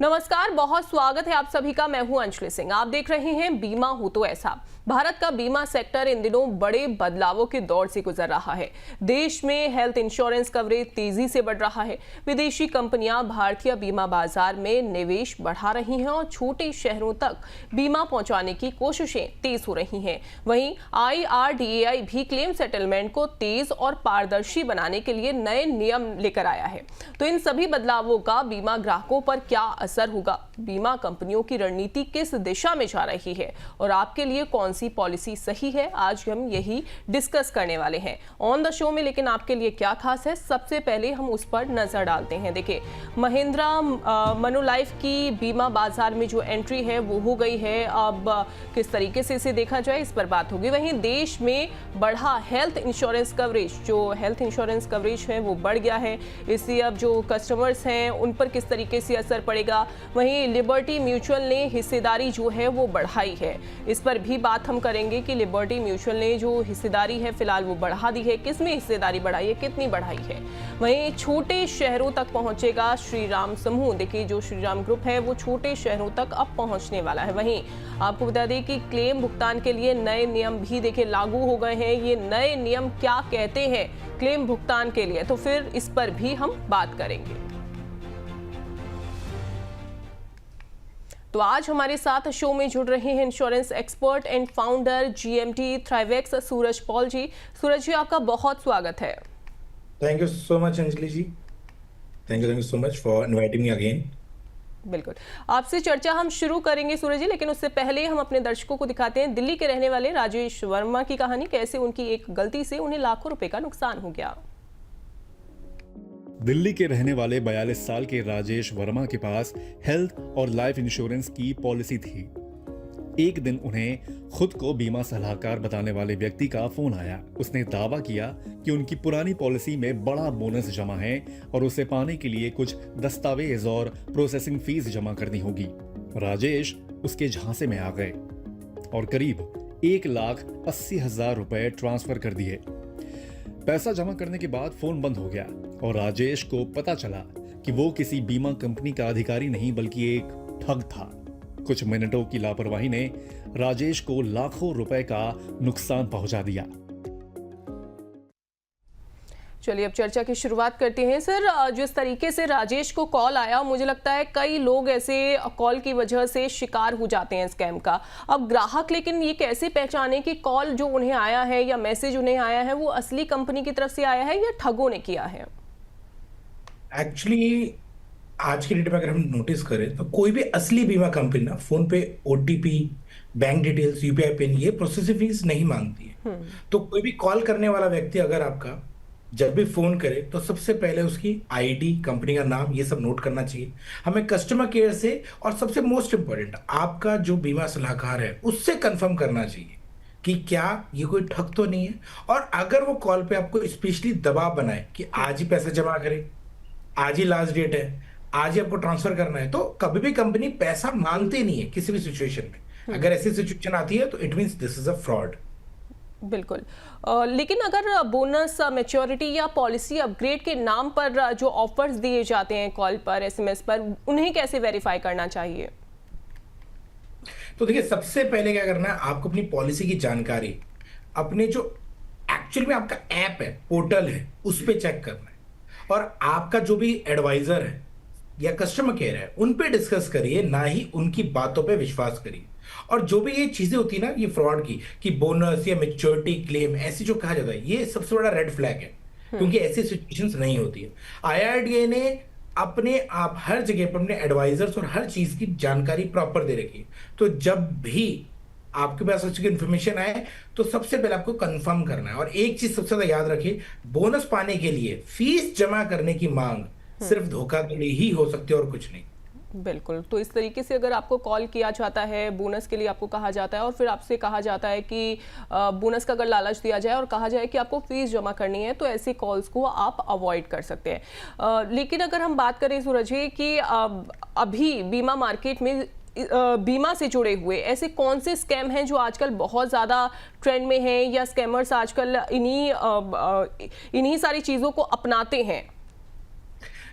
नमस्कार, बहुत स्वागत है आप सभी का। मैं हूं अंजलि सिंह। आप देख रहे हैं बीमा हो तो ऐसा। भारत का बीमा सेक्टर इन दिनों बड़े बदलावों के दौर से गुजर रहा है। देश में हेल्थ इंश्योरेंस कवरेज तेजी से बढ़ रहा है। विदेशी कंपनियां भारतीय बीमा बाजार में निवेश बढ़ा रही हैं और छोटे शहरों तक बीमा पहुंचाने की कोशिशें तेज हो रही हैं। वहीं IRDAI भी क्लेम सेटलमेंट को तेज और पारदर्शी बनाने के लिए नए नियम लेकर आया है। तो इन सभी बदलावों का बीमा ग्राहकों पर क्या असर होगा? बीमा कंपनियों की रणनीति किस दिशा में जा रही है और आपके लिए कौन सी पॉलिसी सही है, आज हम यही डिस्कस करने वाले हैं ऑन द शो में। लेकिन आपके लिए क्या खास है, सबसे पहले हम उस पर नजर डालते हैं। देखिए, महिंद्रा मनुलाइफ की बीमा बाजार में जो एंट्री है वो हो गई है। अब किस तरीके से इसे देखा जाए, इस पर बात होगी। वहीं देश में बढ़ा हेल्थ इंश्योरेंस कवरेज, जो हेल्थ इंश्योरेंस कवरेज है वो बढ़ गया है। इससे अब जो कस्टमर्स हैं उन पर किस तरीके से असर पड़ेगा। वहीं लिबर्टी म्यूचुअल ने हिस्सेदारी जो है वो बढ़ाई है। इस पर भी बात हम करेंगे कि लिबर्टी म्यूचुअल ने जो हिस्सेदारी है फिलहाल वो बढ़ा दी है, किसमें हिस्सेदारी बढ़ाई है, कितनी बढ़ाई है। वहीं छोटे शहरों तक पहुंचेगा श्रीराम समूह। देखिए, जो श्रीराम ग्रुप है वो छोटे शहरों तक अब पहुंचने वाला है। वहीं आपको बता दें कि क्लेम भुगतान के लिए नए नियम भी देखिए लागू हो गए हैं। ये नए नियम क्या कहते हैं क्लेम भुगतान के लिए, तो फिर इस पर भी हम बात करेंगे। तो आज हमारे साथ शो में जुड़ रहे हैं insurance expert and founder GMT Thrivex Suraj Paul ji. Suraj ji, आपका बहुत स्वागत है। Thank you so much Anjali ji. Thank you so much for inviting me again. बिल्कुल, आपसे चर्चा हम शुरू करेंगे सूरज जी, लेकिन उससे पहले हम अपने दर्शकों को दिखाते हैं दिल्ली के रहने वाले राजेश वर्मा की कहानी। कैसे उनकी एक गलती से उन्हें लाखों रुपए का नुकसान हो गया। दिल्ली के रहने वाले 42 साल के राजेश वर्मा के पास हेल्थ और लाइफ इंश्योरेंस की पॉलिसी थी। एक दिन उन्हें खुद को बीमा सलाहकार बताने वाले व्यक्ति का फोन आया। उसने दावा किया कि उनकी पुरानी पॉलिसी में बड़ा बोनस जमा है और उसे पाने के लिए कुछ दस्तावेज और प्रोसेसिंग फीस जमा करनी होगी। राजेश उसके झांसे में आ गए और करीब 1,80,000 रुपए ट्रांसफर कर दिए। पैसा जमा करने के बाद फोन बंद हो गया और राजेश को पता चला कि वो किसी बीमा कंपनी का अधिकारी नहीं बल्कि एक ठग था। कुछ मिनटों की लापरवाही ने राजेश को लाखों रुपए का नुकसान पहुंचा दिया। चलिए अब चर्चा की शुरुआत करते हैं। सर, जिस तरीके से राजेश को कॉल आया, मुझे लगता है कई लोग ऐसे कॉल की वजह से शिकार हो जाते हैं स्कैम का। अब ग्राहक लेकिन ये कैसे पहचाने कि कॉल जो उन्हें आया है या मैसेज उन्हें आया है वो असली कंपनी की तरफ से आया है या ठगों ने किया है? एक्चुअली आज की डेट में अगर हम नोटिस करें तो कोई भी असली बीमा कंपनी ना फोन पे OTP, bank details, UPI pin, ये प्रोसेसिंग फीस नहीं मांगती है। तो कोई भी कॉल करने वाला व्यक्ति अगर आपका जब भी फोन करे तो सबसे पहले उसकी ID, कंपनी का नाम, ये सब नोट करना चाहिए। हमें कस्टमर केयर से, और सबसे मोस्ट इंपॉर्टेंट आपका जो बीमा सलाहकार है उससे कंफर्म करना चाहिए कि क्या ये कोई ठग तो नहीं है। और अगर वो कॉल पे आपको स्पेशली दबाव बनाए कि आज ही पैसा जमा करें, आज ही लास्ट डेट है, आज ही आपको ट्रांसफर करना है, तो कभी भी कंपनी पैसा मांगती नहीं है किसी भी सिचुएशन में। अगर ऐसी सिचुएशन आती है तो it means this is a fraud. बिल्कुल। लेकिन अगर बोनस, मैच्योरिटी या पॉलिसी अपग्रेड के नाम पर जो ऑफर्स दिए जाते हैं कॉल पर, SMS पर, उन्हें कैसे वेरीफाई करना चाहिए? तो देखिए, सबसे पहले क्या करना है, आपको अपनी पॉलिसी की जानकारी अपने जो एक्चुअल में आपका ऐप है, पोर्टल है, उस पे चेक करना है। और आपका जो भी एडवाइजर है या कस्टमर केयर है उन पे डिस्कस करिए, ना ही उनकी बातों पे विश्वास करिए। और जो भी ये चीजें होती है ना, ये फ्रॉड की, कि बोनस या मैच्योरिटी क्लेम ऐसी जो कहा जाता है, ये सबसे बड़ा रेड फ्लैग है, क्योंकि ऐसी सिचुएशंस नहीं होती है। IRDAI ने अपने आप हर जगह पर अपने एडवाइजर्स और हर चीज की जानकारी प्रॉपर दे रखी है। तो जब भी आपके पास अच्छी इन्फॉर्मेशन आए तो सबसे पहले आपको कंफर्म करना है। और एक चीज सबसे ज्यादा याद रखिए, बोनस पाने के लिए फीस जमा करने की मांग सिर्फ धोखाधड़ी ही हो सकती है और कुछ नहीं। बिल्कुल। तो इस तरीके से अगर आपको कॉल किया जाता है, बोनस के लिए आपको कहा जाता है और फिर आपसे कहा जाता है कि बोनस का अगर लालच दिया जाए और कहा जाए कि आपको फीस जमा करनी है, तो ऐसी कॉल्स को आप अवॉइड कर सकते हैं। लेकिन अगर हम बात करें सूरज जी कि अभी बीमा मार्केट में बीमा से जुड़े हुए ऐसे कौन से स्कैम हैं जो आजकल बहुत ज़्यादा ट्रेंड में हैं, या स्कैमर्स आजकल इन्हीं सारी चीज़ों को अपनाते हैं?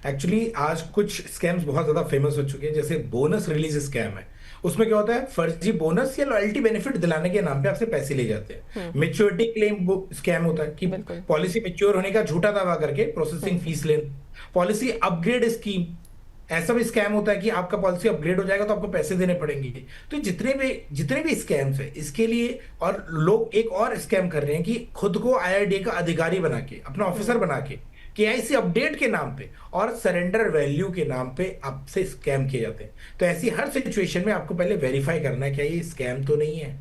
एक्चुअली आज कुछ स्कैम्स बहुत ज्यादा फेमस हो चुके हैं, जैसे बोनस रिलीज स्कैम है। उसमें क्या होता है, फर्जी बोनस या लॉयल्टी बेनिफिट दिलाने के नाम पे आपसे पैसे ले जाते हैं। मेच्योरिटी क्लेम स्कैम होता है कि बिल्कुल। पॉलिसी मेच्योर होने का झूठा दावा करके प्रोसेसिंग फीस लेना। पॉलिसी अपग्रेड स्कीम, ऐसा भी स्कैम होता है कि आपका पॉलिसी अपग्रेड हो जाएगा तो आपको पैसे देने पड़ेंगे। तो जितने भी स्कैम्स है इसके लिए, और लोग एक और स्कैम कर रहे हैं कि खुद को आईआरडीए का अधिकारी बना के, अपना ऑफिसर बना के, केआईसी अपडेट के नाम पे और सरेंडर वैल्यू के नाम पे आपसे स्कैम किए जाते हैं। तो ऐसी हर सिचुएशन में आपको पहले वेरीफाई करना है क्या ये स्कैम तो नहीं है।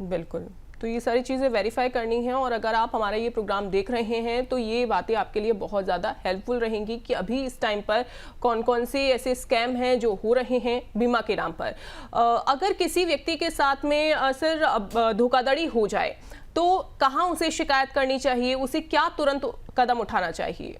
बिल्कुल, तो ये सारी चीज़ें वेरीफाई करनी है। और अगर आप हमारा ये प्रोग्राम देख रहे हैं तो ये बातें आपके लिए बहुत ज़्यादा हेल्पफुल रहेंगी कि अभी इस टाइम पर कौन कौन से ऐसे स्कैम हैं जो हो रहे हैं बीमा के नाम पर। अगर किसी व्यक्ति के साथ में सर धोखाधड़ी हो जाए तो कहाँ उसे शिकायत करनी चाहिए, उसे क्या तुरंत कदम उठाना चाहिए?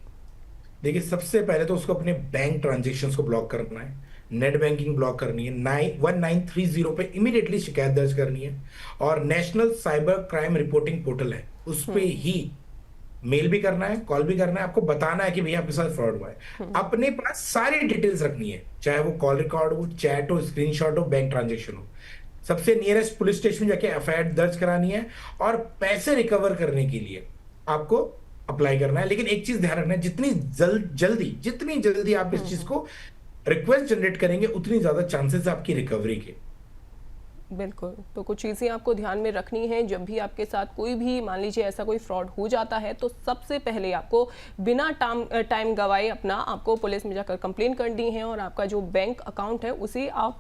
देखिए, सबसे पहले तो उसको अपने बैंक ट्रांजेक्शन्स को ब्लॉक करना है, नेट बैंकिंग ब्लॉक करनी है, 1930 पे इमीडिएटली शिकायत दर्ज करनी है। और national cyber crime reporting portal है, उस पे ही मेल भी करना है, कॉल भी करना है, आपको बताना है कि भैया आपके साथ फ्रॉड हुआ है। अपने पास सारी डिटेल्स रखनी है, चाहे वो कॉल रिकॉर्ड हो, चैट हो, स्क्रीनशॉट हो, बैंक ट्रांजेक्शन हो। सबसे नियरेस्ट पुलिस स्टेशन जाके एफआईआर दर्ज करानी है और पैसे रिकवर करने के लिए आपको अप्लाई करना है। लेकिन एक चीज ध्यान रखना है, जितनी जल्दी आप इस चीज को रिक्वेस्ट जनरेट करेंगे उतनी ज्यादा चांसेस आपकी रिकवरी के। बिल्कुल, तो कुछ चीज़ें आपको ध्यान में रखनी है। जब भी आपके साथ कोई भी मान लीजिए ऐसा कोई फ्रॉड हो जाता है तो सबसे पहले आपको बिना टाइम गवाए अपना आपको पुलिस में जाकर कंप्लेन करनी है और आपका जो बैंक अकाउंट है उसे आप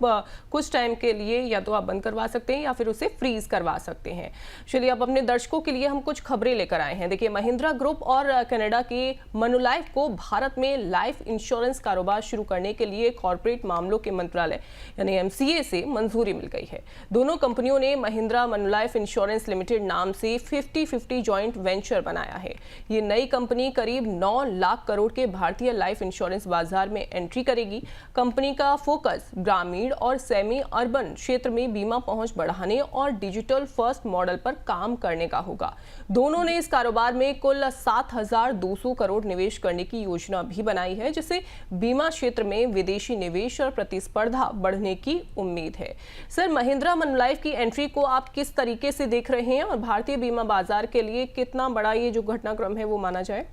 कुछ टाइम के लिए या तो आप बंद करवा सकते हैं या फिर उसे फ्रीज करवा सकते हैं। चलिए, अब अपने दर्शकों के लिए हम कुछ खबरें लेकर आए हैं। देखिए, महिंद्रा ग्रुप और कनाडा के मनुलाइफ को भारत में लाइफ इंश्योरेंस कारोबार शुरू करने के लिए कॉर्पोरेट मामलों के मंत्रालय यानी एमसीए से मंजूरी मिल गई है। दोनों कंपनियों ने महिंद्रा मनुलाइफ इंश्योरेंस लिमिटेड नाम से 50-50 जॉइंट वेंचर बनाया है। ये नई कंपनी करीब 9 लाख करोड़ के भारतीय लाइफ इंश्योरेंस बाजार में एंट्री करेगी। कंपनी का फोकस ग्रामीण और सेमी अर्बन क्षेत्र में बीमा पहुंच बढ़ाने और डिजिटल फर्स्ट मॉडल पर काम करने का होगा। दोनों ने इस कारोबार में कुल 7,200 करोड़ निवेश करने की योजना भी बनाई है, जिससे बीमा क्षेत्र में विदेशी निवेश और प्रतिस्पर्धा बढ़ने की उम्मीद है। सर, महिंद्रा मनुलाइफ की एंट्री को आप किस तरीके से देख रहे हैं और भारतीय बीमा बाजार के लिए कितना बड़ा ये जो घटनाक्रम है वो माना जाए?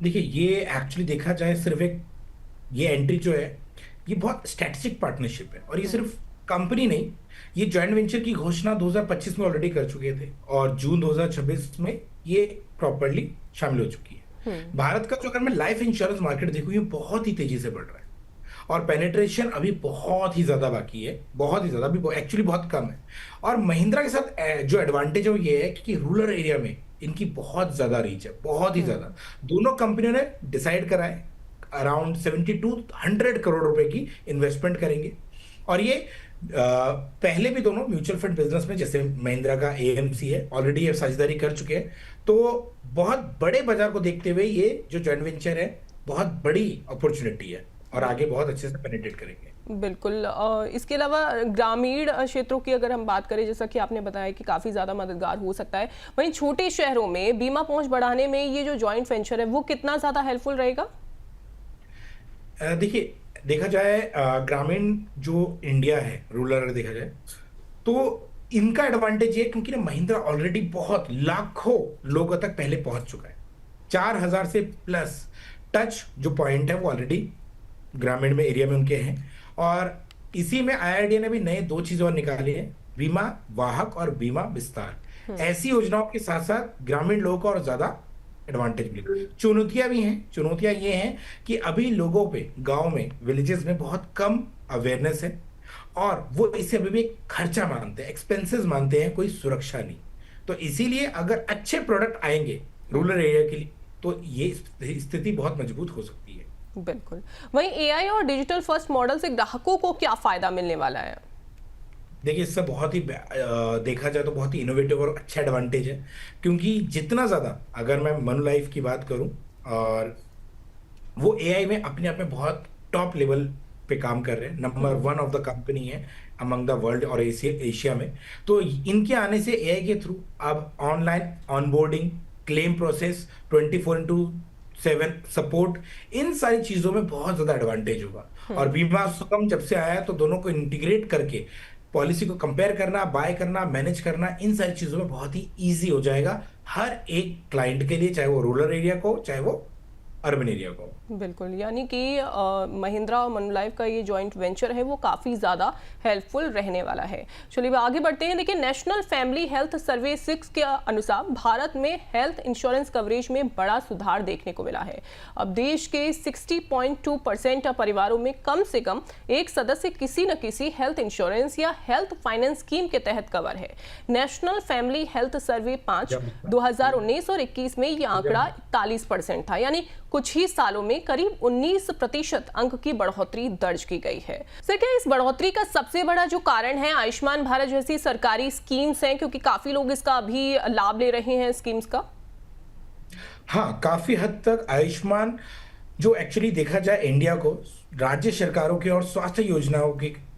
देखिए, ये एक्चुअली देखा जाए सिर्फ ये एंट्री जो है ये बहुत स्ट्रेटेजिक पार्टनरशिप है। और ये सिर्फ कंपनी नहीं, ये जॉइंट वेंचर की घोषणा 2025 में ऑलरेडी कर चुके थे और जून 2026 में ये प्रॉपर्ली शामिल हो चुकी है। भारत का जो अगर मैं लाइफ इंश्योरेंस मार्केट देखूं, ये बहुत ही तेजी से बढ़ रहा है और पेनिट्रेशन अभी बहुत ही ज्यादा बाकी है, बहुत ही ज्यादा, अभी एक्चुअली बहुत कम है। और महिंद्रा के साथ जो एडवांटेज है वो ये है कि रूरल एरिया में इनकी बहुत ज्यादा रीच है, बहुत ही ज्यादा। दोनों कंपनियों ने डिसाइड करा है अराउंड 70-100 करोड़ रुपए की इन्वेस्टमेंट करेंगे। और ये पहले भी दोनों म्यूचुअल फंड बिजनेस में, जैसे महिंद्रा का एएमसी है, ऑलरेडी ये साझेदारी कर चुके हैं। तो बहुत बड़े बाजार को देखते हुए ये जो जॉइंट वेंचर है बहुत बड़ी अपॉर्चुनिटी है और आगे बहुत अच्छे से पेनिट्रेट करेंगे। बिल्कुल। इसके अलावा ग्रामीण क्षेत्रों की अगर हम बात करें, जैसा कि आपने बताया कि काफ़ी ज़्यादा मददगार हो सकता है, वहीं छोटे शहरों में बीमा पहुंच बढ़ाने में ये जो जॉइंट वेंचर है वो कितना ज़्यादा हेल्पफुल रहेगा? देखिए, देखा जाए ग्रामीण जो इंडिया है, रूरल अगर देखा जाए तो इनका एडवांटेज ये, क्योंकि ना महिंद्रा ऑलरेडी बहुत लाखों लोगों तक पहले पहुंच चुका है। 4,000 से प्लस टच जो पॉइंट है वो ऑलरेडी ग्रामीण में एरिया में उनके हैं। और इसी में आईआरडीए ने भी नए 2 चीजें और निकाली है, बीमा वाहक और बीमा विस्तार। ऐसी योजनाओं के साथ साथ ग्रामीण लोगों को और ज्यादा एडवांटेज मिले। चुनौतियां भी हैं। चुनौतियां ये हैं कि अभी लोगों पे गांव में, विलेजेस में बहुत कम अवेयरनेस है और वो इसे अभी भी एक खर्चा मानते हैं, एक्सपेंसेस मानते हैं, कोई सुरक्षा नहीं। तो इसीलिए अगर अच्छे प्रोडक्ट आएंगे रूरल एरिया के लिए तो ये स्थिति बहुत मजबूत हो सकती है। बिल्कुल। वहीं एआई और डिजिटल फर्स्ट मॉडल से ग्राहकों को क्या फायदा मिलने वाला है? देखिए, इससे बहुत ही देखा जाए तो बहुत ही इनोवेटिव और अच्छा एडवांटेज है, क्योंकि जितना ज़्यादा, अगर मैं मनुलाइफ की बात करूं, और वो एआई में अपने आप में बहुत टॉप लेवल पे काम कर रहे हैं, नंबर 1 ऑफ द कंपनी है अमंग द वर्ल्ड और एशिया में। तो इनके आने से एआई के थ्रू अब online onboarding, claim process 24/7 seven support, इन सारी चीजों में बहुत ज्यादा एडवांटेज होगा। और बीमा सुगम जब से आया है तो दोनों को इंटीग्रेट करके पॉलिसी को कंपेयर करना, बाय करना, मैनेज करना, इन सारी चीजों में बहुत ही इजी हो जाएगा हर एक क्लाइंट के लिए, चाहे वो रूरल एरिया को चाहे वो अर्बन एरिया को। बिल्कुल, यानी कि महिंद्रा और मनुलाइफ का ये जॉइंट वेंचर है वो काफ़ी ज़्यादा हेल्पफुल रहने वाला है। चलिए आगे बढ़ते हैं। देखिए, नेशनल फैमिली हेल्थ सर्वे 6 के अनुसार भारत में हेल्थ इंश्योरेंस कवरेज में बड़ा सुधार देखने को मिला है। अब देश के 60.2% परिवारों में कम से कम एक सदस्य किसी न किसी हेल्थ इंश्योरेंस या हेल्थ फाइनेंस स्कीम के तहत कवर है। नेशनल फैमिली हेल्थ सर्वे 5 2019 और 21 में ये आंकड़ा 41% था, यानी कुछ ही सालों में करीब 19% अंक की बढ़ोतरी दर्ज की गई है। सर, क्या इस बढ़ोतरी का सबसे बड़ा जो कारण है आयुष्मान भारत जैसी सरकारी स्कीम्स हैं, क्योंकि काफी लोग इसका अभी लाभ ले रहे हैं स्कीम्स का? हाँ, काफी हद तक आयुष्मान, जो एक्चुअली देखा जाए इंडिया को राज्य सरकारों की और स्वास्थ्य योजनाओं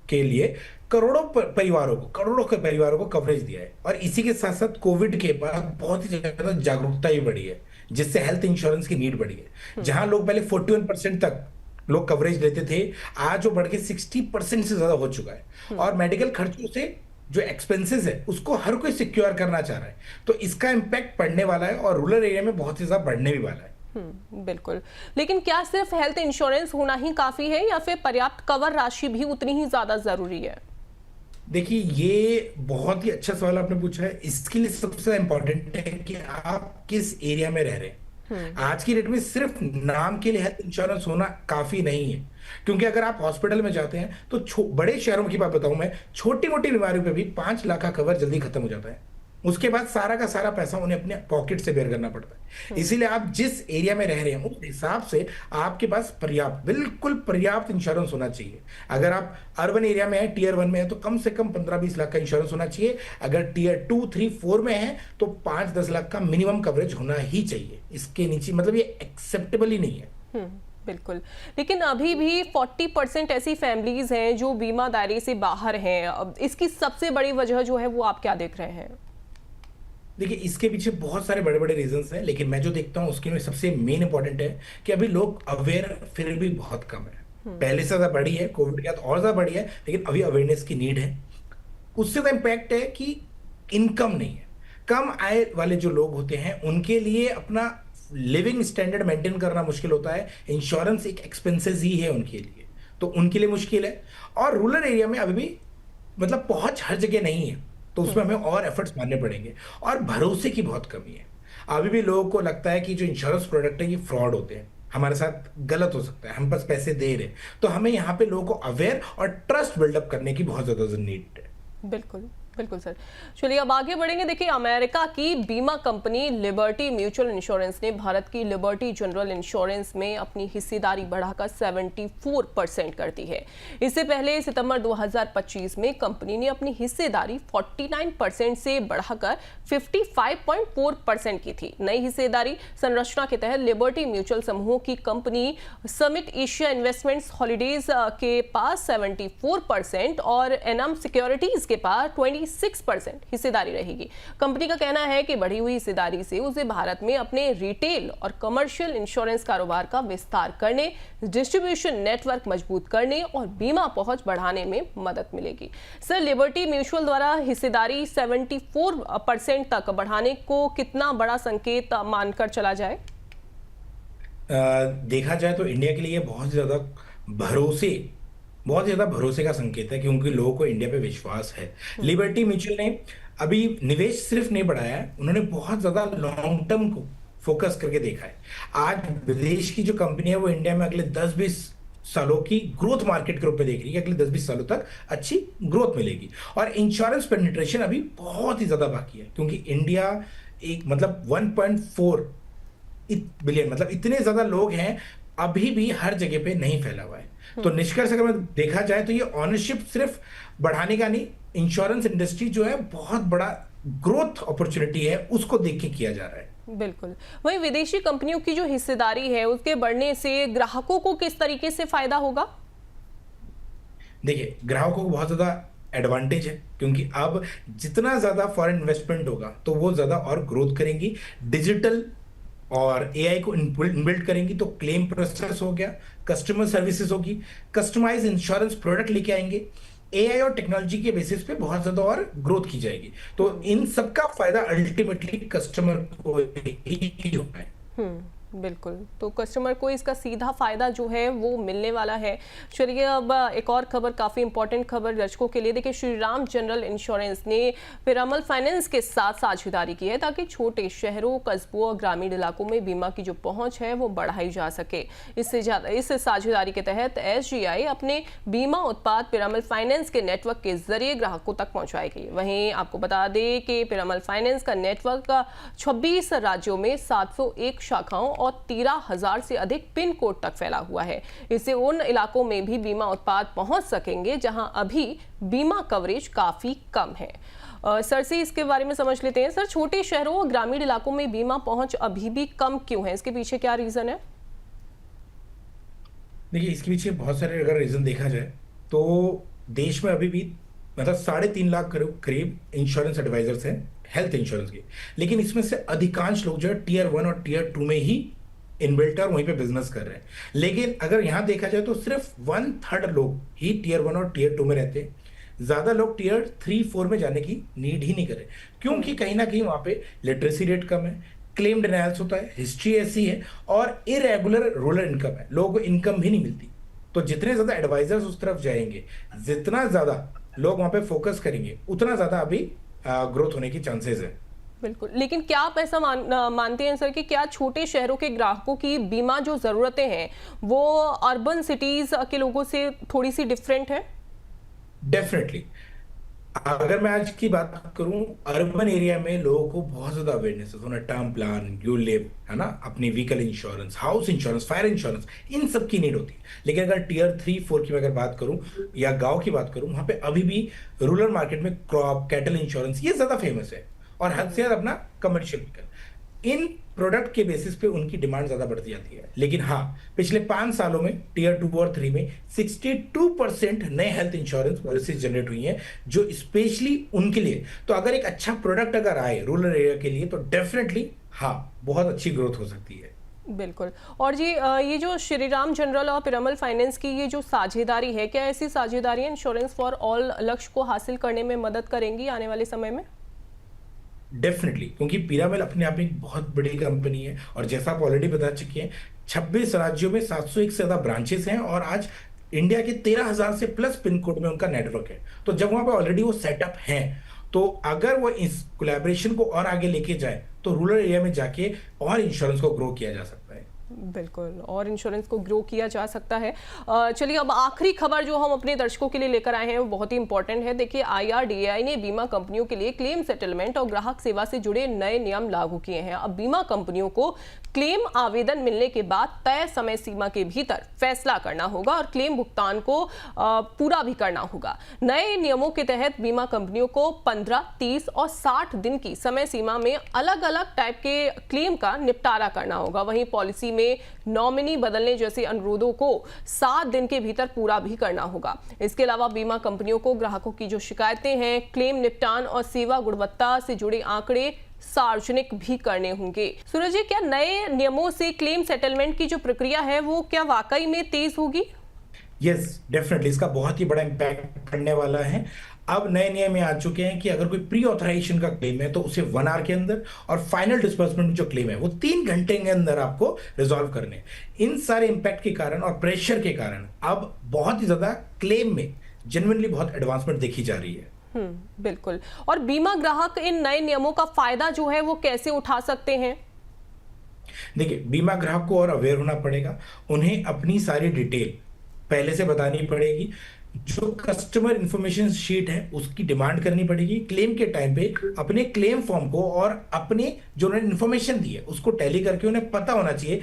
के लिए करोड़ों के परिवारों को कवरेज दिया है। और इसी के साथ साथ कोविड के बाद बहुत ही ज्यादा जागरूकता भी बढ़ी है, जिससे हेल्थ इंश्योरेंस की नीड बढ़ी है। जहां लोग पहले 41% तक लोग कवरेज लेते थे, आज वो बढ़ के 60% से ज्यादा हो चुका है। और मेडिकल खर्चों से जो एक्सपेंसेस है उसको हर कोई सिक्योर करना चाह रहा है, तो इसका इम्पैक्ट पड़ने वाला है और रूरल एरिया में बहुत ही ज्यादा बढ़ने भी वाला है। बिल्कुल, लेकिन क्या सिर्फ हेल्थ इंश्योरेंस होना ही काफी है या फिर पर्याप्त कवर राशि भी उतनी ही ज्यादा जरूरी है? देखिए, ये बहुत ही अच्छा सवाल आपने पूछा है। इसके लिए सबसे इंपॉर्टेंट है कि आप किस एरिया में रह रहे हैं। आज की डेट में सिर्फ नाम के लिए हेल्थ इंश्योरेंस होना काफी नहीं है, क्योंकि अगर आप हॉस्पिटल में जाते हैं तो बड़े शहरों की बात बताऊं मैं, छोटी मोटी बीमारियों पे भी 5 लाख का कवर जल्दी खत्म हो जाता है। उसके बाद सारा का सारा पैसा उन्हें अपने पॉकेट से बेयर करना पड़ता है। इसीलिए आप जिस एरिया में रह रहे हैं उस हिसाब से आपके पास बिल्कुल पर्याप्त इंश्योरेंस होना चाहिए। अगर आप अर्बन एरिया में है, टियर 1 में है, तो कम से कम 15-20 लाख का इंश्योरेंस होना चाहिए। अगर टियर 2, 3, 4 में है तो 5-10 लाख का मिनिमम कवरेज होना ही चाहिए। इसके नीचे मतलब ये एक्सेप्टेबल ही नहीं है। बिल्कुल, लेकिन अभी भी 40% ऐसी फैमिलीज हैं जो बीमा दायरे से बाहर हैं। अब इसकी सबसे बड़ी वजह जो है वो आप क्या देख रहे हैं? देखिए, इसके पीछे बहुत सारे बड़े बड़े रीजंस हैं, लेकिन मैं जो देखता हूँ उसके में सबसे मेन इंपॉर्टेंट है कि अभी लोग अवेयर फिर भी बहुत कम है। पहले से ज्यादा बढ़ी है, कोविड के बाद और ज्यादा बढ़ी है, लेकिन अभी अवेयरनेस की नीड है। उससे ज्यादा इम्पैक्ट है कि इनकम नहीं है। कम आय वाले जो लोग होते हैं उनके लिए अपना लिविंग स्टैंडर्ड मेंटेन करना मुश्किल होता है। इंश्योरेंस एक एक्सपेंसेस ही है उनके लिए, तो उनके लिए मुश्किल है। और रूरल एरिया में अभी भी मतलब पहुंच हर जगह नहीं है, तो उसमें हमें और एफर्ट्स मारने पड़ेंगे। और भरोसे की बहुत कमी है। अभी भी लोगों को लगता है कि जो इंश्योरेंस प्रोडक्ट है ये फ्रॉड होते हैं, हमारे साथ गलत हो सकता है, हम बस पैसे दे रहे हैं। तो हमें यहाँ पे लोगों को अवेयर और ट्रस्ट बिल्डअप करने की बहुत ज्यादा नीड है। बिल्कुल बिल्कुल सर, चलिए अब आगे बढ़ेंगे। देखिए, अमेरिका की बीमा कंपनी लिबर्टी म्यूचुअल इंश्योरेंस ने भारत की लिबर्टी जनरल इंश्योरेंस में अपनी हिस्सेदारी बढ़ाकर 74% कर दी है। इससे पहले सितंबर 2025 में कंपनी ने अपनी हिस्सेदारी 49% से बढ़ाकर 55.4% की थी। नई हिस्सेदारी संरचना के तहत लिबर्टी म्यूचुअल समूहों की company summit Asia investments holidays के पास 74% और एनएम सिक्योरिटीज के पास 26% हिस्सेदारी रहेगी। कंपनी का कहना है कि बढ़ी हुई हिस्सेदारी से उसे भारत में अपने रिटेल और कमर्शियल इंश्योरेंस कारोबार का विस्तार करने, डिस्ट्रीब्यूशन नेटवर्क मजबूत करने और बीमा पहुंच बढ़ाने में मदद मिलेगी। सर, लिबर्टी म्यूचुअल द्वारा हिस्सेदारी 74% तक बढ़ाने को कितना बड़ा संकेत मानकर चला जाए? देखा जाए तो इंडिया के लिए बहुत ज्यादा भरोसे का संकेत है, क्योंकि लोगों को इंडिया पे विश्वास है। लिबर्टी म्यूचुअल ने अभी निवेश सिर्फ नहीं बढ़ाया है, उन्होंने बहुत ज्यादा लॉन्ग टर्म को फोकस करके देखा है। आज विदेश की जो कंपनी है वो इंडिया में अगले 10-20 सालों की ग्रोथ मार्केट के रूप में देख रही है, अगले 10-20 सालों तक अच्छी ग्रोथ मिलेगी। और इंश्योरेंस पेनिट्रेशन अभी बहुत ही ज्यादा बाकी है, क्योंकि इंडिया एक मतलब 1.4 बिलियन मतलब इतने ज्यादा लोग हैं, अभी भी हर जगह पे नहीं फैला हुआ है। तो निष्कर्ष अगर मैं देखा जाए तो ये ऑनरशिप सिर्फ बढ़ाने का नहीं, इंश्योरेंस इंडस्ट्री जो है बहुत बड़ा ग्रोथ अपॉर्चुनिटी है, उसको देख के किया जा रहा है। बिल्कुल, वहीं विदेशी कंपनियों की जो हिस्सेदारी है उसके बढ़ने से ग्राहकों को किस तरीके से फायदा होगा? देखिए, ग्राहकों को बहुत ज्यादा एडवांटेज है, क्योंकि अब जितना ज्यादा फॉरेन इन्वेस्टमेंट होगा तो वो ज्यादा और ग्रोथ करेंगी। डिजिटल और एआई को इनबिल्ड करेंगी तो क्लेम प्रोसेस हो गया, कस्टमर सर्विसेज होगी, कस्टमाइज इंश्योरेंस प्रोडक्ट लेके आएंगे, एआई और टेक्नोलॉजी के बेसिस पे बहुत ज्यादा और ग्रोथ की जाएगी। तो इन सबका फायदा अल्टीमेटली कस्टमर को ही होना है। बिल्कुल, तो कस्टमर को इसका सीधा फायदा जो है वो मिलने वाला है। चलिए अब एक और खबर, काफ़ी इंपॉर्टेंट खबर दर्शकों के लिए। देखिए, श्रीराम जनरल इंश्योरेंस ने पिरामल फाइनेंस के साथ साझेदारी की है ताकि छोटे शहरों, कस्बों और ग्रामीण इलाकों में बीमा की जो पहुंच है वो बढ़ाई जा सके। इस साझेदारी के तहत एसजीआई अपने बीमा उत्पाद पिरामल फाइनेंस के नेटवर्क के जरिए ग्राहकों तक पहुंचाएगी। वहीं आपको बता दें कि पिरामल फाइनेंस का नेटवर्क 26 राज्यों में 701 शाखाओं और 13,000 से अधिक पिन कोड तक फैला हुआ है। इससे उन इलाकों में भी बीमा उत्पाद पहुंच सकेंगे जहां अभी बीमा कवरेज काफी कम है। सर से इसके बारे में समझ लेते हैं। सर, छोटे शहरों और ग्रामीण इलाकों में बीमा पहुंच अभी भी कम क्यों है? इसके पीछे क्या रीजन है? देखिए, इसके पीछे बहुत सारे अगर रीजन देखा जाए तो देश में अभी भी मतलब 3.5 लाख करीब इंश्योरेंस एडवाइजर्स हैं हेल्थ इंश्योरेंस के, लेकिन इसमें से अधिकांश लोग जो है टीयर 1 और टीयर 2 में ही इनबिल्ट और वहीं पे बिजनेस कर रहे हैं। लेकिन अगर यहां देखा जाए तो सिर्फ 1/3 लोग ही टीयर 1 और टीयर 2 में रहते हैं। ज्यादा लोग टीयर 3-4 में जाने की नीड ही नहीं करे, क्योंकि कहीं ना कहीं वहां पे लिटरेसी रेट कम है, क्लेम डिनायल्स होता है, हिस्ट्री ऐसी है और इरेगुलर रूरल इनकम है, लोगों को इनकम भी नहीं मिलती। तो जितने ज्यादा एडवाइजर्स उस तरफ जाएंगे, जितना ज्यादा लोग वहां पे फोकस करेंगे, उतना ज्यादा अभी ग्रोथ होने की चांसेस है। बिल्कुल, लेकिन क्या आप ऐसा मानते हैं सर कि क्या छोटे शहरों के ग्राहकों की बीमा जो जरूरतें हैं वो अर्बन सिटीज के लोगों से थोड़ी सी डिफरेंट है? डेफिनेटली। अगर मैं आज की बात करूं, अर्बन एरिया में लोगों को बहुत ज्यादा अवेयरनेस है, उन्हें टर्म प्लान, यूलिप है ना, अपनी vehicle insurance, house insurance, fire insurance, इन सब की नीड होती है। लेकिन अगर टीयर 3-4 की मैं अगर बात करूं या गांव की बात करूं, वहां पे अभी भी रूरल मार्केट में क्रॉप, कैटल इंश्योरेंस ये ज्यादा फेमस है और हद से ज्यादा अपना कमर्शियल व्हीकल, इन प्रोडक्ट के बेसिस पे उनकी डिमांड ज्यादा बढ़ती जाती है। लेकिन हाँ, पिछले 5 सालों में टीयर 2 और 3 में 62% नए हेल्थ इंश्योरेंस पॉलिसीज जनरेट हुई हैं, जो स्पेशली उनके लिए। तो अगर एक अच्छा प्रोडक्ट अगर आए रूरल एरिया के लिए तो डेफिनेटली हाँ, बहुत अच्छी ग्रोथ हो सकती है। बिल्कुल। और जी, ये जो श्रीराम जनरल और पिरामल फाइनेंस की ये जो साझेदारी है, क्या ऐसी साझेदारी इंश्योरेंस फॉर ऑल लक्ष्य को हासिल करने में मदद करेंगी आने वाले समय में? डेफिनेटली, क्योंकि पिरामिल अपने आप में एक बहुत बड़ी कंपनी है और जैसा आप ऑलरेडी बता चुके हैं, 26 राज्यों में 701 से ज्यादा ब्रांचेस हैं और आज इंडिया के 13,000 से प्लस पिन कोड में उनका नेटवर्क है। तो जब वहां पे ऑलरेडी वो सेटअप है, तो अगर वो इस कोलैबोरेशन को और आगे लेके जाए तो रूरल एरिया में जाके और इंश्योरेंस को ग्रो किया जा सकता है। बिल्कुल, और इंश्योरेंस को ग्रो किया जा सकता है। चलिए अब आखिरी खबर जो हम अपने दर्शकों के लिए लेकर आए हैं वो बहुत ही इंपॉर्टेंट है। देखिए, IRDAI ने बीमा कंपनियों के लिए क्लेम सेटलमेंट और ग्राहक सेवा से जुड़े नए नियम लागू किए हैं। अब बीमा कंपनियों को क्लेम आवेदन मिलने के बाद तय समय सीमा के भीतर फैसला करना होगा और क्लेम भुगतान को पूरा भी करना होगा। नए नियमों के तहत बीमा कंपनियों को 15, 30 और 60 दिन की समय सीमा में अलग अलग टाइप के क्लेम का निपटारा करना होगा। वहीं पॉलिसी में नॉमिनी बदलने जैसे अनुरोधों को 7 दिन के भीतर पूरा भी करना होगा। इसके अलावा बीमा कंपनियों को ग्राहकों की जो शिकायतें हैं, क्लेम निपटान और सेवा गुणवत्ता से जुड़े आंकड़े सार्वजनिक भी करने होंगे। सूरज जी, क्या नए नियमों से क्लेम सेटलमेंट की जो प्रक्रिया है वो क्या वाकई में तेज होगी? यस, डेफिनेटली इसका बहुत ही बड़ा इम्पैक्ट पड़ने वाला है। अब नए नियम आ चुके हैं कि अगर कोई प्री ऑथराइजेशन का क्लेम है तो उसे 1 आवर के अंदर, और फाइनल डिस्बर्समेंट जो क्लेम है वो 3 घंटे के अंदर आपको रिजॉल्व करने। इन सारे इम्पैक्ट के कारण और प्रेशर के कारण अब बहुत ही ज्यादा क्लेम में जेन्युइनली बहुत एडवांसमेंट देखी जा रही है। बिल्कुल। और बीमा ग्राहक इन नए नियमों का फायदा जो है वो कैसे उठा सकते हैं? देखिए, बीमा ग्राहक को और अवेयर होना पड़ेगा, उन्हें अपनी सारी डिटेल पहले से बतानी पड़ेगी, जो कस्टमर इंफॉर्मेशन शीट है उसकी डिमांड करनी पड़ेगी, क्लेम के टाइम पे अपने क्लेम फॉर्म को और अपने जो उन्होंने इंफॉर्मेशन दी है उसको टैली करके उन्हें पता होना चाहिए,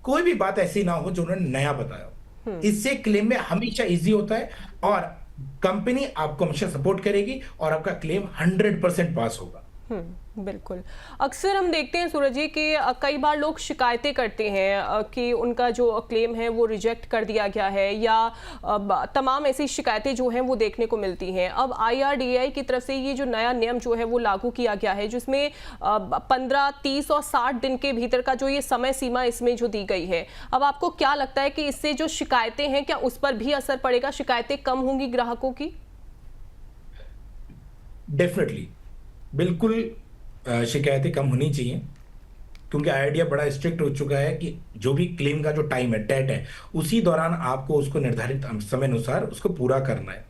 कोई भी बात ऐसी ना हो जो उन्होंने नया बताया। इससे क्लेम में हमेशा इजी होता है और कंपनी आपको हमेशा सपोर्ट करेगी और आपका क्लेम 100% पास होगा। बिल्कुल। अक्सर हम देखते हैं सूरज जी कि कई बार लोग शिकायतें करते हैं कि उनका जो क्लेम है वो रिजेक्ट कर दिया गया है, या तमाम ऐसी शिकायतें जो हैं वो देखने को मिलती हैं। अब IRDAI की तरफ से ये जो नया नियम जो है वो लागू किया गया है, जिसमें 15, 30 और 60 दिन के भीतर का जो ये समय सीमा इसमें जो दी गई है, अब आपको क्या लगता है कि इससे जो शिकायतें हैं क्या उस पर भी असर पड़ेगा? शिकायतें कम होंगी ग्राहकों की? डेफिनेटली, बिल्कुल शिकायतें कम होनी चाहिए, क्योंकि आइडिया बड़ा स्ट्रिक्ट हो चुका है कि जो भी क्लेम का जो टाइम है, डेट है, उसी दौरान आपको उसको निर्धारित समय अनुसार उसको पूरा करना है।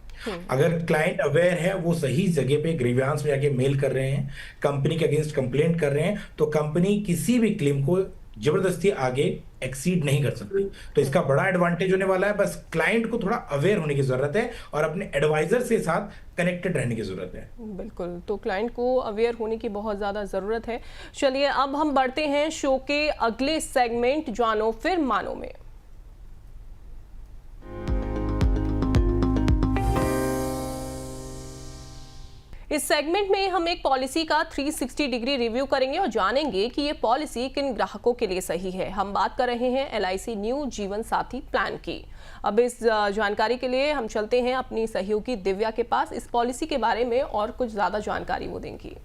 अगर क्लाइंट अवेयर है, वो सही जगह पे ग्रीवियांस में जाके मेल कर रहे हैं, कंपनी के अगेंस्ट कंप्लेंट कर रहे हैं, तो कंपनी किसी भी क्लेम को जबरदस्ती आगे एक्सीड नहीं कर सकती। तो इसका बड़ा एडवांटेज होने वाला है। बस क्लाइंट को थोड़ा अवेयर होने की जरूरत है और अपने एडवाइजर से साथ कनेक्टेड रहने की जरूरत है। बिल्कुल, तो क्लाइंट को अवेयर होने की बहुत ज़्यादा ज़रूरत है। चलिए अब हम बढ़ते हैं शो के अगले सेगमेंट जानो फिर मानो में। इस सेगमेंट में हम एक पॉलिसी का 360 डिग्री रिव्यू करेंगे और जानेंगे कि ये पॉलिसी किन ग्राहकों के लिए सही है। हम बात कर रहे हैं LIC न्यू जीवन साथी प्लान की। अब इस जानकारी के लिए हम चलते हैं अपनी सहयोगी दिव्या के पास। इस पॉलिसी के बारे में और कुछ ज़्यादा जानकारी वो देंगी।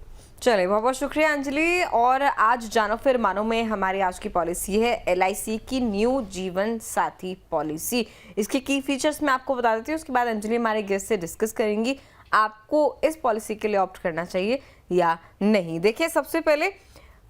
चलिए, बहुत बहुत शुक्रिया अंजलि। और आज जानो फिर मानो में हमारी आज की पॉलिसी है LIC की न्यू जीवन साथी पॉलिसी। इसके की फीचर्स मैं आपको बता देती हूँ, उसके बाद अंजलि हमारे गेस्ट से डिस्कस करेंगी आपको इस पॉलिसी के लिए ऑप्ट करना चाहिए या नहीं। देखिए, सबसे पहले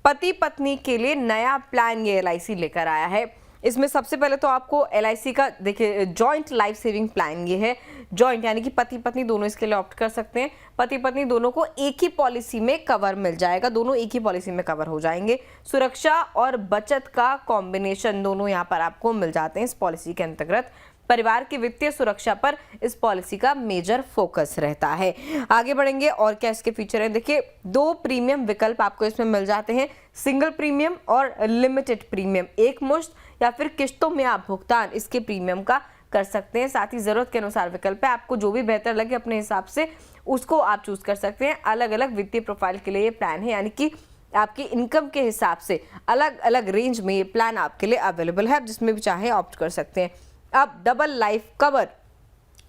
पति पत्नी के लिए नया प्लान ये LIC लेकर आया है। इसमें सबसे पहले तो आपको LIC का देखिए जॉइंट लाइफ सेविंग प्लान ये है। जॉइंट यानी कि पति पत्नी दोनों इसके लिए ऑप्ट कर सकते हैं। पति पत्नी दोनों को एक ही पॉलिसी में कवर मिल जाएगा, दोनों एक ही पॉलिसी में कवर हो जाएंगे। सुरक्षा और बचत का कॉम्बिनेशन दोनों यहाँ पर आपको मिल जाते हैं इस पॉलिसी के अंतर्गत। परिवार की वित्तीय सुरक्षा पर इस पॉलिसी का मेजर फोकस रहता है। आगे बढ़ेंगे और क्या इसके फीचर हैं। देखिए, 2 प्रीमियम विकल्प आपको इसमें मिल जाते हैं, सिंगल प्रीमियम और लिमिटेड प्रीमियम। एक मुश्त या फिर किश्तों में आप भुगतान इसके प्रीमियम का कर सकते हैं। साथ ही जरूरत के अनुसार विकल्प है, आपको जो भी बेहतर लगे अपने हिसाब से उसको आप चूज कर सकते हैं। अलग अलग वित्तीय प्रोफाइल के लिए ये प्लान है, यानी कि आपकी इनकम के हिसाब से अलग अलग रेंज में ये प्लान आपके लिए अवेलेबल है, आप जिसमें भी चाहे ऑप्ट कर सकते हैं। अब डबल लाइफ कवर,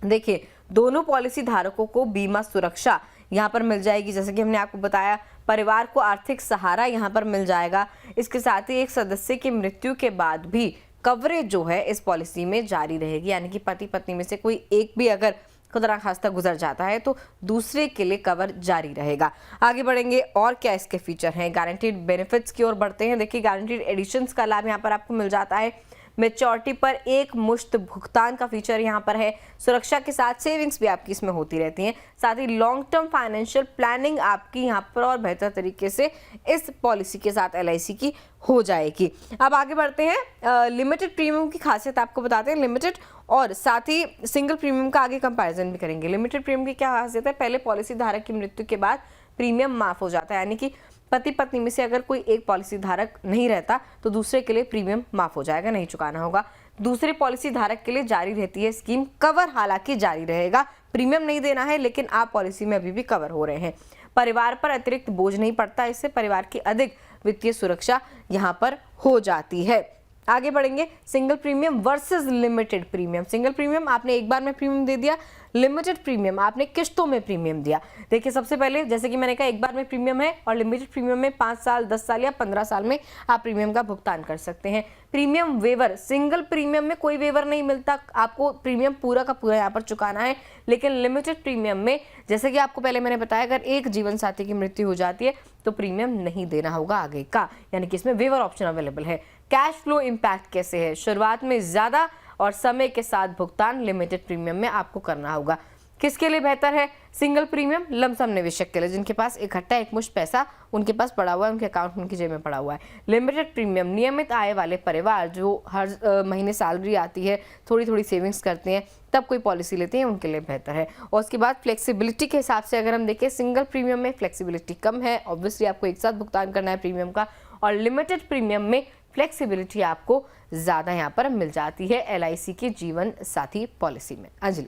देखिए दोनों पॉलिसी धारकों को बीमा सुरक्षा यहाँ पर मिल जाएगी। जैसे कि हमने आपको बताया, परिवार को आर्थिक सहारा यहाँ पर मिल जाएगा। इसके साथ ही एक सदस्य की मृत्यु के बाद भी कवरेज जो है इस पॉलिसी में जारी रहेगी, यानी कि पति पत्नी में से कोई एक भी अगर खुदा खास्ता गुजर जाता है तो दूसरे के लिए कवर जारी रहेगा। आगे बढ़ेंगे और क्या इसके फीचर हैं। गारंटीड बेनिफिट्स की ओर बढ़ते हैं। देखिए, गारंटीड एडिशंस का लाभ यहाँ पर आपको मिल जाता है। मैच्योरिटी पर एक मुश्त भुगतान का फीचर यहाँ पर है। सुरक्षा के साथ सेविंग्स भी आपकी इसमें होती रहती हैं। साथ ही लॉन्ग टर्म फाइनेंशियल प्लानिंग आपकी यहाँ पर और बेहतर तरीके से इस पॉलिसी के साथ LIC की हो जाएगी। अब आगे बढ़ते हैं, लिमिटेड प्रीमियम की खासियत आपको बताते हैं। लिमिटेड और साथ ही सिंगल प्रीमियम का आगे कंपैरिजन भी करेंगे। लिमिटेड प्रीमियम की क्या खासियत है, पहले पॉलिसी धारक की मृत्यु के बाद प्रीमियम माफ हो जाता है, यानी कि पति पत्नी में से अगर कोई एक पॉलिसी धारक नहीं रहता तो दूसरे के लिए प्रीमियम माफ हो जाएगा, नहीं चुकाना होगा। दूसरे पॉलिसी धारक के लिए जारी रहती है स्कीम, कवर हालांकि जारी रहेगा, प्रीमियम नहीं देना है लेकिन आप पॉलिसी में अभी भी कवर हो रहे हैं। परिवार पर अतिरिक्त बोझ नहीं पड़ता, इससे परिवार की अधिक वित्तीय सुरक्षा यहाँ पर हो जाती है। आगे बढ़ेंगे, single premium versus limited premium. Single premium आपने एक बार में प्रीमियम दे दिया, लिमिटेड प्रीमियम आपने किश्तों में प्रीमियम दिया। देखिए, सबसे पहले जैसे कि मैंने कहा एक बार में प्रीमियम है, और लिमिटेड प्रीमियम में 5 साल, 10 साल या 15 साल में आप प्रीमियम का भुगतान कर सकते हैं। प्रीमियम वेवर, सिंगल प्रीमियम में कोई वेवर नहीं मिलता, आपको प्रीमियम पूरा का पूरा यहाँ पर चुकाना है। लेकिन लिमिटेड प्रीमियम में जैसे कि आपको पहले मैंने बताया, अगर एक जीवन साथी की मृत्यु हो जाती है तो प्रीमियम नहीं देना होगा आगे का, यानी कि इसमें वेवर ऑप्शन अवेलेबल है। कैश फ्लो इम्पैक्ट कैसे है, शुरुआत में ज्यादा और समय के साथ भुगतान लिमिटेड प्रीमियम में आपको करना होगा। किसके लिए बेहतर है, सिंगल प्रीमियम लमसम निवेशक के लिए, जिनके पास इकट्ठा एकमुश्त पैसा उनके पास पड़ा हुआ है, उनके अकाउंट में, उनकी जेब में पड़ा हुआ है। लिमिटेड प्रीमियम नियमित आय वाले परिवार जो हर महीने सैलरी आती है, थोड़ी थोड़ी सेविंग्स करते हैं, तब कोई पॉलिसी लेते हैं, उनके लिए बेहतर है। और उसके बाद फ्लेक्सिबिलिटी के हिसाब से अगर हम देखें, सिंगल प्रीमियम में फ्लेक्सिबिलिटी कम है, ऑब्वियसली आपको एक साथ भुगतान करना है प्रीमियम का, और लिमिटेड प्रीमियम में फ्लेक्सिबिलिटी आपको ज़्यादा यहाँ पर मिल जाती है LIC की जीवन साथी पॉलिसी में। अंजलि।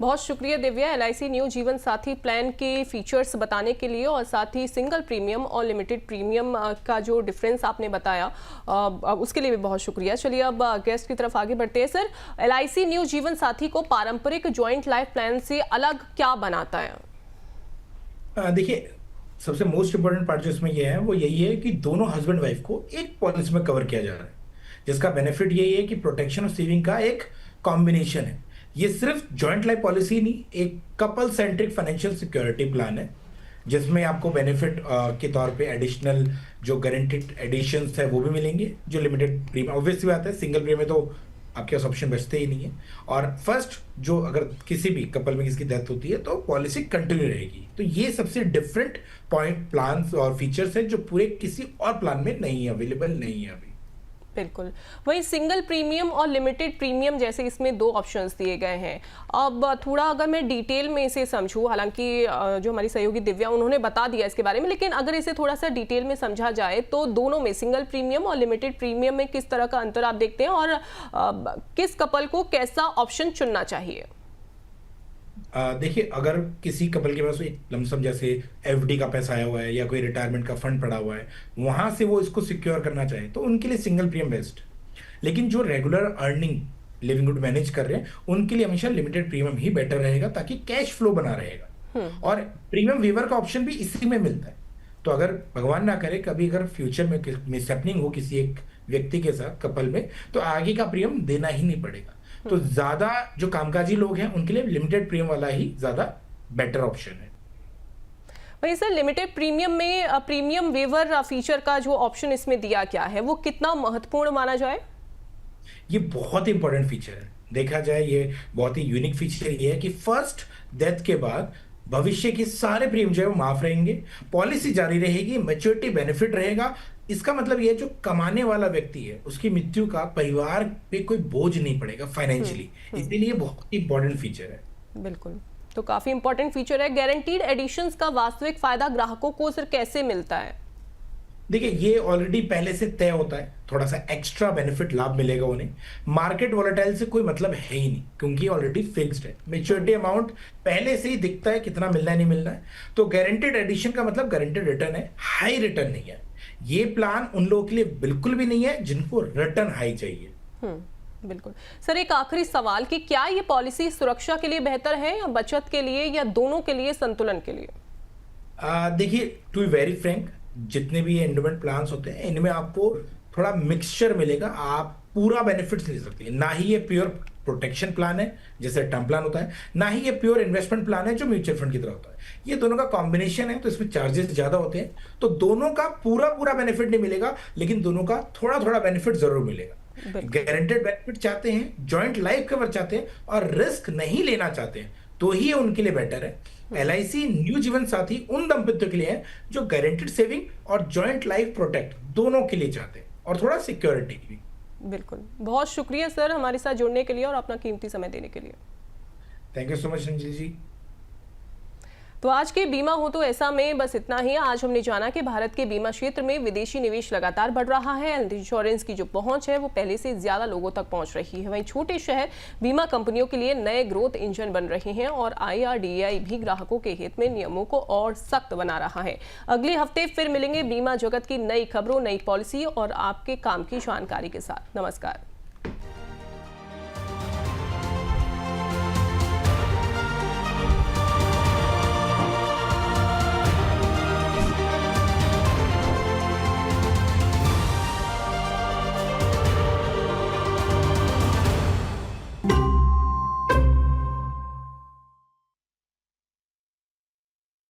बहुत शुक्रिया दिव्या, LIC न्यू जीवन साथी प्लान के फीचर्स बताने के लिए और साथ ही सिंगल प्रीमियम और लिमिटेड प्रीमियम का जो डिफरेंस आपने बताया उसके लिए भी बहुत शुक्रिया। चलिए अब गेस्ट की तरफ आगे बढ़ते हैं। सर, LIC न्यू जीवन साथी को पारंपरिक जॉइंट लाइफ प्लान से अलग क्या बनाता है? देखिए, सबसे मोस्ट इंपॉर्टेंट पार्ट जो इसमें ये है वो यही है कि दोनों हस्बैंड वाइफ को एक पॉलिसी में कवर किया जा रहा है, जिसका बेनिफिट यही है कि प्रोटेक्शन और सेविंग का एक कॉम्बिनेशन है। ये सिर्फ जॉइंट लाइफ पॉलिसी नहीं, एक couple centric financial security plan है, जिसमें आपको बेनिफिट के तौर पे एडिशनल जो गारंटीड एडिशंस है वो भी मिलेंगे। जो लिमिटेड प्रीमियम, ऑब्वियस सी बात है, सिंगल प्रीमियम में तो आपके पास ऑप्शन बचते ही नहीं है। और फर्स्ट जो अगर किसी भी कपल में किसी की डेथ होती है तो पॉलिसी कंटिन्यू रहेगी। तो ये सबसे डिफरेंट पॉइंट प्लान और फीचर्स है जो पूरे किसी और प्लान में नहीं है, अवेलेबल नहीं है अभी। बिल्कुल। वहीं सिंगल प्रीमियम और लिमिटेड प्रीमियम जैसे इसमें दो ऑप्शंस दिए गए हैं। अब थोड़ा अगर मैं डिटेल में इसे समझूं, हालांकि जो हमारी सहयोगी दिव्या उन्होंने बता दिया इसके बारे में, लेकिन अगर इसे थोड़ा सा डिटेल में समझा जाए तो दोनों में, सिंगल प्रीमियम और लिमिटेड प्रीमियम में किस तरह का अंतर आप देखते हैं और किस कपल को कैसा ऑप्शन चुनना चाहिए? देखिए, अगर किसी कपल के पास एक लमसम जैसे एफडी का पैसा आया हुआ है या कोई रिटायरमेंट का फंड पड़ा हुआ है, वहां से वो इसको सिक्योर करना चाहे तो उनके लिए सिंगल प्रीमियम बेस्ट। लेकिन जो रेगुलर अर्निंग लिविंगहुड मैनेज कर रहे हैं उनके लिए हमेशा लिमिटेड प्रीमियम ही बेटर रहेगा, ताकि कैश फ्लो बना रहेगा। और प्रीमियम वेवर का ऑप्शन भी इसी में मिलता है। तो अगर भगवान ना करे कभी अगर फ्यूचर में मिसहैपनिंग हो किसी एक व्यक्ति के साथ कपल में, तो आगे का प्रीमियम देना ही नहीं पड़ेगा। तो ज्यादा जो कामकाजी लोग हैं उनके लिए लिमिटेड प्रीमियम वाला ही ज्यादा बेटर ऑप्शन है। वहीं सर, लिमिटेड प्रीमियम में प्रीमियम वेवर फीचर का जो ऑप्शन इसमें दिया क्या है, वो कितना महत्वपूर्ण माना जाए? ये बहुत इंपॉर्टेंट फीचर है। देखा जाए ये बहुत ही यूनिक फीचर ये है कि फर्स्ट डेथ के बाद भविष्य के सारे प्रीमियम जो है वो माफ रहेंगे, पॉलिसी जारी रहेगी, मैच्योरिटी बेनिफिट रहेगा। इसका मतलब ये जो कमाने वाला व्यक्ति है उसकी मृत्यु का परिवार पे कोई बोझ नहीं पड़ेगा फाइनेंशियली, इसीलिए बहुत इंपॉर्टेंट फीचर है। बिल्कुल, तो काफी इंपॉर्टेंट फीचर है। गारंटीड एडिशंस का वास्तविक फायदा ग्राहकों को सर कैसे मिलता है? देखिए, ये ऑलरेडी पहले से तय होता है, थोड़ा सा एक्स्ट्रा बेनिफिट लाभ मिलेगा उन्हें। मार्केट वोलेटाइल से कोई मतलब है ही नहीं, क्योंकि ऑलरेडी फिक्स्ड है। मैच्योरिटी अमाउंट पहले से ही दिखता है कितना मिलना है नहीं मिलना है। तो गारंटेड एडिशन का मतलब गारंटेड रिटर्न है, हाई रिटर्न नहीं है। ये प्लान उन लोगों के लिए बिल्कुल भी नहीं है जिनको रिटर्न हाई चाहिए। बिल्कुल। सर, एक आखिरी सवाल कि क्या ये पॉलिसी सुरक्षा के लिए बेहतर है या बचत के लिए, या दोनों के लिए, संतुलन के लिए? देखिए, टू बी वेरी फ्रैंक, जितने भी एंडोमेंट प्लान्स होते हैं इनमें आपको थोड़ा मिक्सचर मिलेगा। आप पूरा बेनिफिट्स ले सकते हैं। ना ही ये प्योर प्रोटेक्शन प्लान है जैसे टर्म प्लान होता है, ना ही ये प्योर इन्वेस्टमेंट प्लान है जो म्यूचुअल फंड की तरह होता है। ये दोनों का कॉम्बिनेशन है, तो इसमें चार्जेस ज्यादा होते हैं। तो दोनों का पूरा बेनिफिट नहीं मिलेगा, लेकिन दोनों का थोड़ा बेनिफिट जरूर मिलेगा। गारंटेड बेनिफिट चाहते हैं, जॉइंट लाइफ कवर चाहते हैं और रिस्क नहीं लेना चाहते हैं, तो ही उनके लिए बेटर है। LIC न्यू जीवन साथी उन दंपतियों के लिए है जो गारंटेड सेविंग और जॉइंट लाइफ प्रोटेक्ट दोनों के लिए चाहते हैं, और थोड़ा सिक्योरिटी भी। बिल्कुल, बहुत शुक्रिया सर हमारे साथ जुड़ने के लिए और अपना कीमती समय देने के लिए। Thank you so much Sanjay ji. तो आज के बीमा हो तो ऐसा में बस इतना ही। आज हमने जाना कि भारत के बीमा क्षेत्र में विदेशी निवेश लगातार बढ़ रहा है। हेल्थ इंश्योरेंस की जो पहुंच है वो पहले से ज्यादा लोगों तक पहुंच रही है। वहीं छोटे शहर बीमा कंपनियों के लिए नए ग्रोथ इंजन बन रहे हैं और IRDAI भी ग्राहकों के हित में नियमों को और सख्त बना रहा है। अगले हफ्ते फिर मिलेंगे बीमा जगत की नई खबरों, नई पॉलिसी और आपके काम की जानकारी के साथ। नमस्कार।